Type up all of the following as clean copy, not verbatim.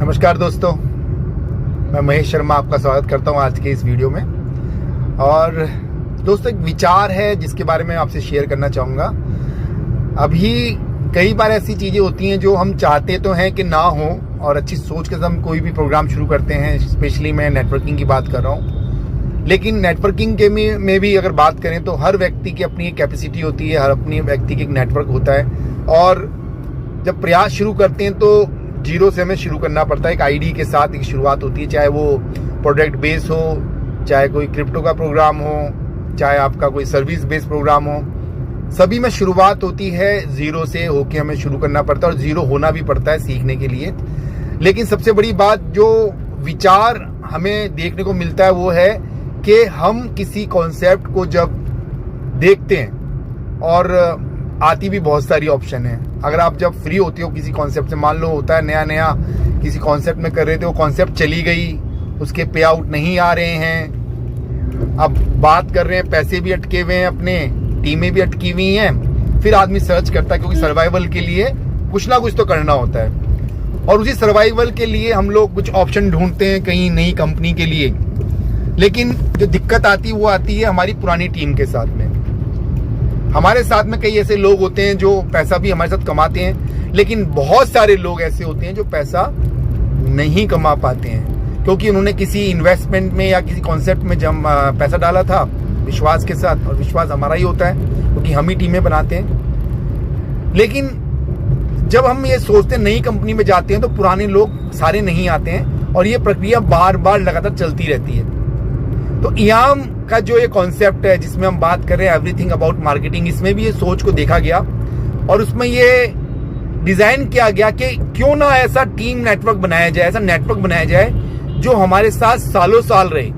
नमस्कार दोस्तों, मैं महेश शर्मा आपका स्वागत करता हूं आज के इस वीडियो में। और दोस्तों, एक विचार है जिसके बारे में आपसे शेयर करना चाहूँगा। अभी कई बार ऐसी चीज़ें होती हैं जो हम चाहते तो हैं कि ना हो, और अच्छी सोच के साथ हम कोई भी प्रोग्राम शुरू करते हैं। स्पेशली मैं नेटवर्किंग की बात कर रहा हूँ, लेकिन नेटवर्किंग के में भी अगर बात करें तो हर व्यक्ति की अपनी एक कैपेसिटी होती है, हर अपनी व्यक्ति की एक नेटवर्क होता है। और जब प्रयास शुरू करते हैं तो जीरो से हमें शुरू करना पड़ता है। एक आईडी के साथ एक शुरुआत होती है, चाहे वो प्रोडक्ट बेस हो, चाहे कोई क्रिप्टो का प्रोग्राम हो, चाहे आपका कोई सर्विस बेस्ड प्रोग्राम हो। सभी में शुरुआत होती है जीरो से होके हमें शुरू करना पड़ता है, और जीरो होना भी पड़ता है सीखने के लिए। लेकिन सबसे बड़ी बात जो विचार हमें देखने को मिलता है वो है कि हम किसी कॉन्सेप्ट को जब देखते हैं, और आती भी बहुत सारी ऑप्शन है। अगर आप जब फ्री होते हो किसी कॉन्सेप्ट से, मान लो होता है नया नया किसी कॉन्सेप्ट में कर रहे थे, वो कॉन्सेप्ट चली गई, उसके पे आउट नहीं आ रहे हैं, अब बात कर रहे हैं, पैसे भी अटके हुए हैं, अपने टीमें भी अटकी हुई हैं। फिर आदमी सर्च करता है, क्योंकि सर्वाइवल के लिए कुछ ना कुछ तो करना होता है। और उसी सर्वाइवल के लिए हम लोग कुछ ऑप्शन ढूंढते हैं कहीं नई कंपनी के लिए। लेकिन जो दिक्कत आती है वो आती है हमारी पुरानी टीम के साथ में। हमारे साथ में कई ऐसे लोग होते हैं जो पैसा भी हमारे साथ कमाते हैं, लेकिन बहुत सारे लोग ऐसे होते हैं जो पैसा नहीं कमा पाते हैं, क्योंकि उन्होंने किसी इन्वेस्टमेंट में या किसी कॉन्सेप्ट में जब पैसा डाला था विश्वास के साथ, और विश्वास हमारा ही होता है क्योंकि हम ही टीमें बनाते हैं। लेकिन जब हम ये सोचते हैं नई कंपनी में जाते हैं तो पुराने लोग सारे नहीं आते हैं, और ये प्रक्रिया बार बार लगातार चलती रहती है। तो इयाम का जो ये कॉन्सेप्ट है जिसमें हम बात कर रहे हैं एवरीथिंग अबाउट मार्केटिंग, इसमें भी ये सोच को देखा गया और उसमें ये डिजाइन किया गया कि क्यों ना ऐसा टीम नेटवर्क बनाया जाए, ऐसा नेटवर्क बनाया जाए जो हमारे साथ सालों साल रहे।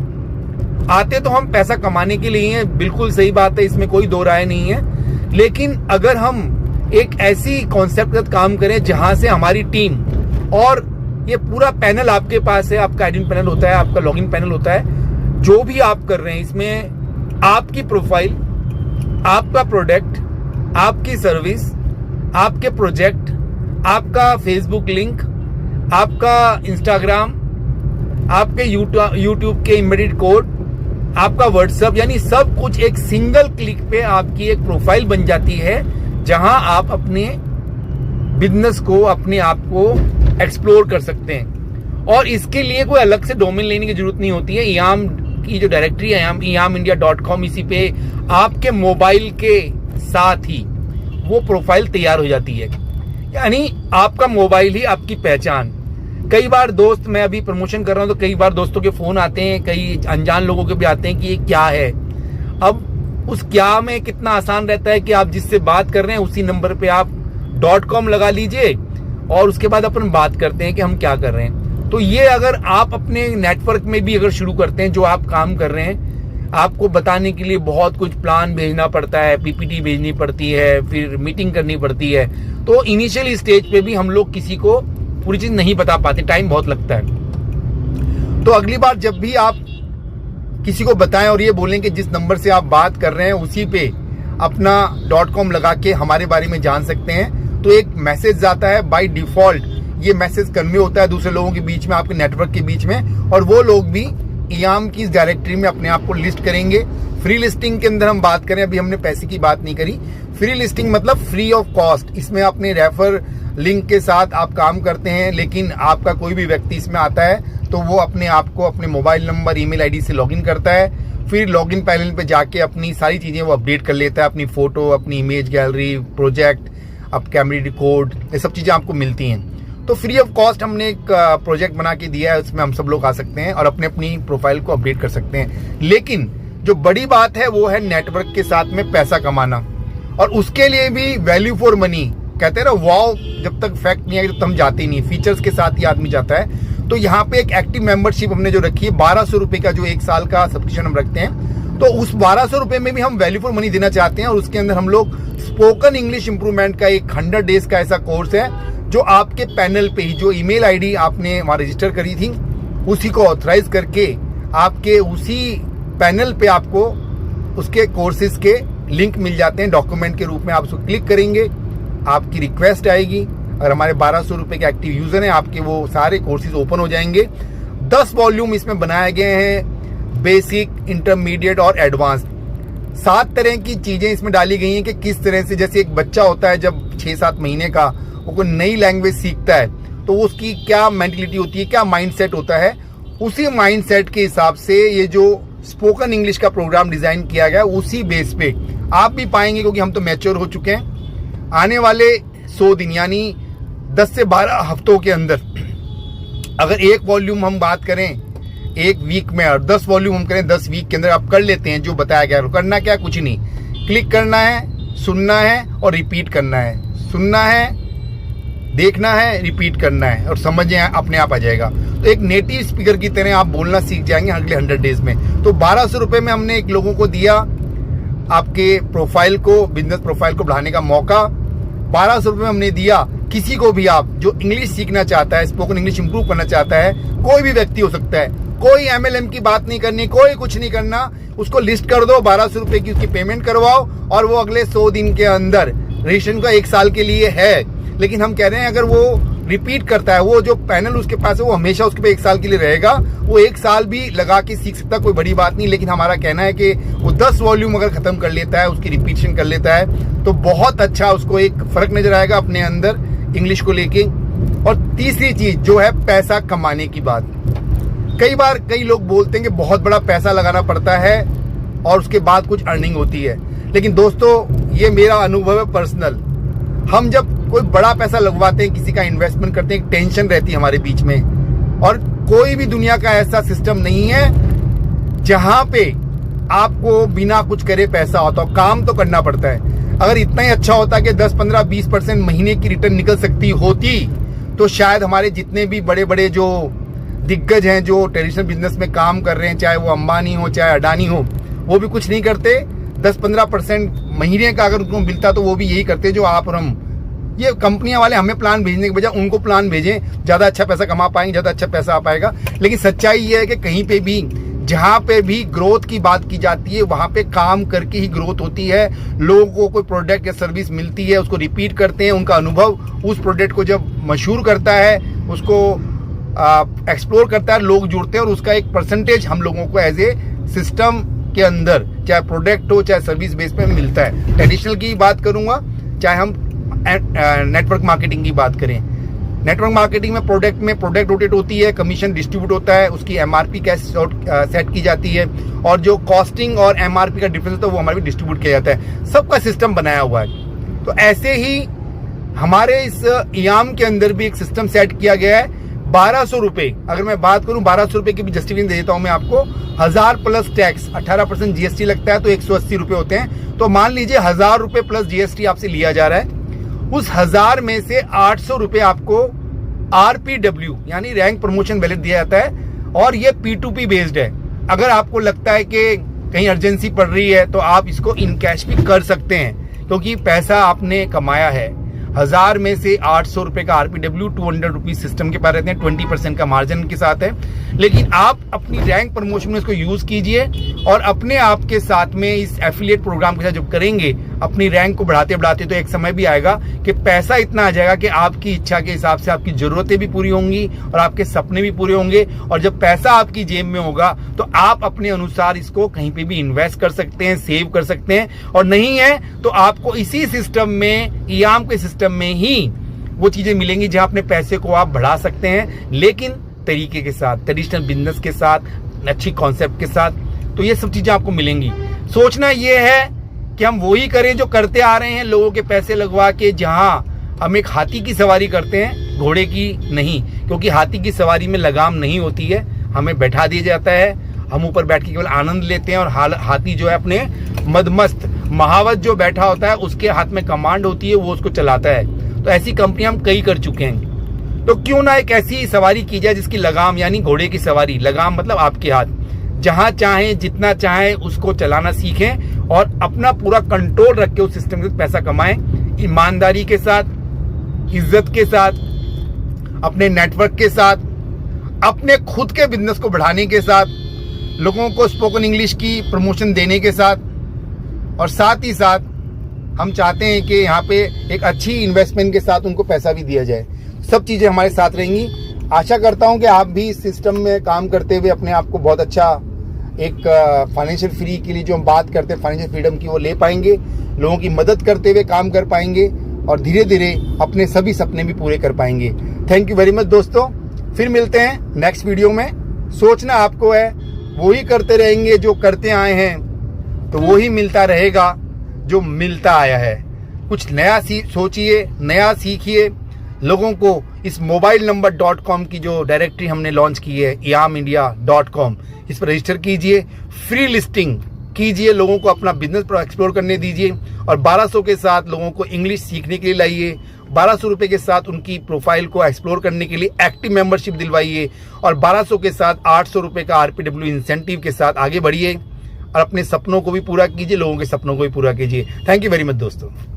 आते तो हम पैसा कमाने के लिए हैं, बिल्कुल सही बात है, इसमें कोई दो राय नहीं है। लेकिन अगर हम एक ऐसी कॉन्सेप्ट के साथ काम करें जहां से हमारी टीम, और ये पूरा पैनल आपके पास है, आपका आइडेंटिटी पैनल होता है, आपका लॉगिन पैनल होता है, जो भी आप कर रहे हैं इसमें आपकी प्रोफाइल, आपका प्रोडक्ट, आपकी सर्विस, आपके प्रोजेक्ट, आपका फेसबुक लिंक, आपका इंस्टाग्राम, आपके यूट्यूब के एम्बेडेड कोड, आपका व्हाट्सएप, यानी सब कुछ एक सिंगल क्लिक पे आपकी एक प्रोफाइल बन जाती है, जहां आप अपने बिजनेस को, अपने आप को एक्सप्लोर कर सकते हैं। और इसके लिए कोई अलग से डोमेन लेने की जरूरत नहीं होती है। इयाम की जो डायरेक्टरी है iamindia.com, इसी पे आपके मोबाइल के साथ ही वो प्रोफाइल तैयार हो जाती है, यानी आपका मोबाइल ही आपकी पहचान। कई बार दोस्त, मैं अभी प्रमोशन कर रहा हूं तो कई बार दोस्तों के फोन आते हैं, कई अनजान लोगों के भी आते हैं कि ये क्या है। अब उस क्या में कितना आसान रहता है कि आप जिससे बात कर रहे हैं उसी नंबर पे आप .com लगा लीजिए, और उसके बाद अपन बात करते हैं कि हम क्या कर रहे हैं। तो ये अगर आप अपने नेटवर्क में भी अगर शुरू करते हैं, जो आप काम कर रहे हैं, आपको बताने के लिए बहुत कुछ प्लान भेजना पड़ता है, पीपीटी भेजनी पड़ती है, फिर मीटिंग करनी पड़ती है। तो इनिशियल स्टेज पे भी हम लोग किसी को पूरी चीज नहीं बता पाते, टाइम बहुत लगता है। तो अगली बार जब भी आप किसी को बताएं और ये बोलें कि जिस नंबर से आप बात कर रहे हैं उसी पे अपना .com लगा के हमारे बारे में जान सकते हैं, तो एक मैसेज आता है। बाय डिफॉल्ट ये मैसेज कन्वे होता है दूसरे लोगों के बीच में, आपके नेटवर्क के बीच में, और वो लोग भी इयाम की इस डायरेक्टरी में अपने आप को लिस्ट करेंगे। फ्री लिस्टिंग के अंदर हम बात करें, अभी हमने पैसे की बात नहीं करी। फ्री लिस्टिंग मतलब फ्री ऑफ कॉस्ट। इसमें अपने रेफर लिंक के साथ आप काम करते हैं, लेकिन आपका कोई भी व्यक्ति इसमें आता है तो वो अपने आप को अपने मोबाइल नंबर, ईमेल आईडी से लॉगिन करता है। फिर लॉगिन पैनल पे जाके अपनी सारी चीजें वो अपडेट कर लेता है, अपनी फोटो, अपनी इमेज गैलरी, प्रोजेक्ट, अब कैमरे कोड, ये सब चीजें आपको मिलती हैं। तो फ्री ऑफ कॉस्ट हमने एक प्रोजेक्ट बना के दिया है, उसमें हम सब लोग आ सकते हैं और अपने अपनी प्रोफाइल को अपडेट कर सकते हैं। लेकिन जो बड़ी बात है वो है नेटवर्क के साथ में पैसा कमाना, और उसके लिए भी वैल्यू फॉर मनी कहते हैं ना, वाव जब तक फैक्ट नहीं है तब हम जाते ही नहीं, फीचर्स के साथ ही आदमी जाता है। तो यहाँ पे एक एक्टिव मेंबरशिप हमने जो रखी है 1200 रुपए का, जो एक साल का सब्सक्रिप्शन हम रखते हैं, तो उस 1200 रुपए में भी हम वैल्यू फॉर मनी देना चाहते हैं। और उसके अंदर हम लोग स्पोकन इंग्लिश इंप्रूवमेंट का एक 100 डेज का ऐसा कोर्स है, जो आपके पैनल पे ही, जो ईमेल आईडी आपने वहां रजिस्टर करी थी उसी को ऑथराइज करके आपके उसी पैनल पे आपको उसके कोर्सेज के लिंक मिल जाते हैं। डॉक्यूमेंट के रूप में आप उसको क्लिक करेंगे, आपकी रिक्वेस्ट आएगी, अगर हमारे 1200 रुपये के एक्टिव यूजर हैं आपके, वो सारे कोर्सेज ओपन हो जाएंगे। 10 वॉल्यूम इसमें बनाए गए हैं, बेसिक, इंटरमीडिएट और एडवांस। 7 तरह की चीजें इसमें डाली गई हैं कि किस तरह से, जैसे एक बच्चा होता है जब 6-7 महीने का, वो कोई नई लैंग्वेज सीखता है तो उसकी क्या मेंटलिटी होती है, क्या माइंडसेट होता है, उसी माइंडसेट के हिसाब से ये जो स्पोकन इंग्लिश का प्रोग्राम डिजाइन किया गया, उसी बेस पे आप भी पाएंगे, क्योंकि हम तो मैच्योर हो चुके हैं। आने वाले 100 दिन यानी 10 से 12 हफ्तों के अंदर अगर एक वॉल्यूम हम बात करें एक वीक में और 10 वॉल्यूम हम करें 10 वीक के अंदर, आप कर लेते हैं जो बताया गया। करना क्या, कुछ नहीं, क्लिक करना है, सुनना है और रिपीट करना है। सुनना है, देखना है, रिपीट करना है और समझ अपने आप आ जाएगा। तो एक नेटिव स्पीकर की तरह आप बोलना सीख जाएंगे अगले 100 डेज में। तो 1200 रुपये में हमने एक लोगों को दिया आपके प्रोफाइल को, बिजनेस प्रोफाइल को बढ़ाने का मौका। 1200 रुपये में हमने दिया किसी को भी, आप जो इंग्लिश सीखना चाहता है, स्पोकन इंग्लिश इंप्रूव करना चाहता है, कोई भी व्यक्ति हो सकता है, कोई MLM की बात नहीं करनी, कोई कुछ नहीं करना, उसको लिस्ट कर दो, 1200 रुपये की उसकी पेमेंट करवाओ और वो अगले 100 दिन के अंदर, रजिस्ट्रेशन का 1 साल के लिए है, लेकिन हम कह रहे हैं अगर वो रिपीट करता है, वो जो पैनल उसके पास है वो हमेशा उसके पे 1 साल के लिए रहेगा, वो 1 साल भी लगा के सीख सकता, कोई बड़ी बात नहीं। लेकिन हमारा कहना है कि वो 10 वॉल्यूम अगर खत्म कर लेता है, उसकी रिपीटिशन कर लेता है, तो बहुत अच्छा उसको एक फर्क नजर आएगा अपने अंदर इंग्लिश को लेके। और तीसरी चीज जो है पैसा कमाने की बात, कई बार कई लोग बोलते हैं कि बहुत बड़ा पैसा लगाना पड़ता है और उसके बाद कुछ अर्निंग होती है, लेकिन दोस्तों ये मेरा अनुभव है पर्सनल। हम जब कोई बड़ा पैसा लगवाते हैं, किसी का इन्वेस्टमेंट करते हैं, टेंशन रहती है हमारे बीच में, और कोई भी दुनिया का ऐसा सिस्टम नहीं है जहां पे आपको बिना कुछ करे पैसा होता हो। काम तो करना पड़ता है। अगर इतना ही अच्छा होता कि 10, 15, 20% महीने की रिटर्न निकल सकती होती, तो शायद हमारे जितने भी बड़े बड़े जो दिग्गज हैं, जो ट्रेडिशनल बिजनेस में काम कर रहे हैं, चाहे वो अंबानी हो चाहे अडानी हो, वो भी कुछ नहीं करते। 10-15% महीने का अगर उनको मिलता तो वो भी यही करते जो आप और हम। ये कंपनियां वाले हमें प्लान भेजने के बजाय उनको प्लान भेजें, ज्यादा अच्छा पैसा कमा पाएंगे, ज्यादा अच्छा पैसा आ पाएगा। लेकिन सच्चाई ये है कि कहीं पे भी, जहां पे भी ग्रोथ की बात की जाती है, वहां पे काम करके ही ग्रोथ होती है। लोगों को कोई प्रोडक्ट या सर्विस मिलती है, उसको रिपीट करते हैं, उनका अनुभव उस प्रोडक्ट को जब मशहूर करता है, उसको एक्सप्लोर करता है, लोग जुड़ते हैं और उसका एक परसेंटेज हम लोगों को एज ए सिस्टम के अंदर, चाहे प्रोडक्ट हो चाहे सर्विस बेस पे मिलता है। ट्रेडिशनल की बात करूंगा, चाहे हम नेटवर्क मार्केटिंग की बात करें। नेटवर्क मार्केटिंग में प्रोडक्ट रोटेट होती है, कमीशन डिस्ट्रीब्यूट होता है, उसकी MRP कैसे सेट की जाती है, और जो कॉस्टिंग और MRP का डिफरेंस होता है वो हमारे भी डिस्ट्रीब्यूट किया जाता है। सबका सिस्टम बनाया हुआ है। तो ऐसे ही हमारे इस इयाम के अंदर भी एक सिस्टम सेट किया गया है। 1200 रुपये, अगर मैं बात करूं 1200 रुपये की भी जस्टिफिकेशन दे देता हूं मैं आपको। 1000 प्लस टैक्स, 18% GST लगता है, तो 180 रुपये होते हैं। तो मान लीजिए 1000 रुपये प्लस GST आपसे लिया जा रहा है। उस 1000 में से 800 रुपये आपको RPW यानी रैंक प्रमोशन वैलिड दिया जाता है, और ये P2P बेस्ड है। अगर आपको लगता है कि कहीं अर्जेंसी पड़ रही है तो आप इसको इन कैश भी कर सकते हैं, क्योंकि पैसा आपने कमाया है। 1000 में से 800 रुपए का RPW, 200 रुपीज सिस्टम के पास रहते हैं, 20% का मार्जिन के साथ है। लेकिन आप अपनी रैंक प्रमोशन में इसको यूज कीजिए, और अपने आप के साथ में इस एफिलिएट प्रोग्राम के साथ जब करेंगे, अपनी रैंक को बढ़ाते बढ़ाते, तो एक समय भी आएगा कि पैसा इतना आ जाएगा कि आपकी इच्छा के हिसाब से आपकी जरूरतें भी पूरी होंगी और आपके सपने भी पूरे होंगे। और जब पैसा आपकी जेब में होगा तो आप अपने अनुसार इसको कहीं पे भी इन्वेस्ट कर सकते हैं, सेव कर सकते हैं, और नहीं है तो आपको इसी सिस्टम में, इयाम के सिस्टम में ही वो चीजें मिलेंगी जहां अपने पैसे को आप बढ़ा सकते हैं, लेकिन तरीके के साथ, ट्रेडिशनल बिजनेस के साथ, अच्छी कॉन्सेप्ट के साथ। तो ये सब चीजें आपको मिलेंगी। सोचना ये है कि हम वही करें जो करते आ रहे हैं, लोगों के पैसे लगवा के, जहां हम एक हाथी की सवारी करते हैं, घोड़े की नहीं। क्योंकि हाथी की सवारी में लगाम नहीं होती है, हमें बैठा दिया जाता है, हम ऊपर बैठ के केवल आनंद लेते हैं, और हाथी जो है अपने मदमस्त महावत जो बैठा होता है उसके हाथ में कमांड होती है, वो उसको चलाता है। तो ऐसी कंपनियां हम कई कर चुके हैं। तो क्यों ना एक ऐसी सवारी की जाए जिसकी लगाम, यानी घोड़े की सवारी, लगाम मतलब आपके हाथ, जहां चाहें जितना चाहें उसको चलाना सीखें और अपना पूरा कंट्रोल रख के उस सिस्टम से पैसा कमाएं, ईमानदारी के साथ, इज्जत के साथ, अपने नेटवर्क के साथ, अपने खुद के बिजनेस को बढ़ाने के साथ, लोगों को स्पोकन इंग्लिश की प्रमोशन देने के साथ, और साथ ही साथ हम चाहते हैं कि यहाँ पे एक अच्छी इन्वेस्टमेंट के साथ उनको पैसा भी दिया जाए। सब चीज़ें हमारे साथ रहेंगी। आशा करता हूँ कि आप भी इस सिस्टम में काम करते हुए अपने आप को बहुत अच्छा एक फाइनेंशियल फ्री के लिए जो हम बात करते हैं फाइनेंशियल फ्रीडम की, वो ले पाएंगे, लोगों की मदद करते हुए काम कर पाएंगे और धीरे धीरे अपने सभी सपने भी पूरे कर पाएंगे। थैंक यू वेरी मच दोस्तों, फिर मिलते हैं नेक्स्ट वीडियो में। सोचना आपको है, वही करते रहेंगे जो करते आए हैं तो वही मिलता रहेगा जो मिलता आया है। कुछ नया सोचिए, नया सीखिए। लोगों को इस मोबाइल नंबर .com की जो डायरेक्टरी हमने लॉन्च की है earnindia.com, इस पर रजिस्टर कीजिए, फ्री लिस्टिंग कीजिए, लोगों को अपना बिजनेस एक्सप्लोर करने दीजिए और 1200 के साथ लोगों को इंग्लिश सीखने के लिए लाइए। 1200 रुपये के साथ उनकी प्रोफाइल को एक्सप्लोर करने के लिए एक्टिव मेंबरशिप दिलवाइए और 1200 के साथ 800 रुपये का RPW इंसेंटिव के साथ आगे बढ़िए और अपने सपनों को भी पूरा कीजिए, लोगों के सपनों को भी पूरा कीजिए। थैंक यू वेरी मच दोस्तों।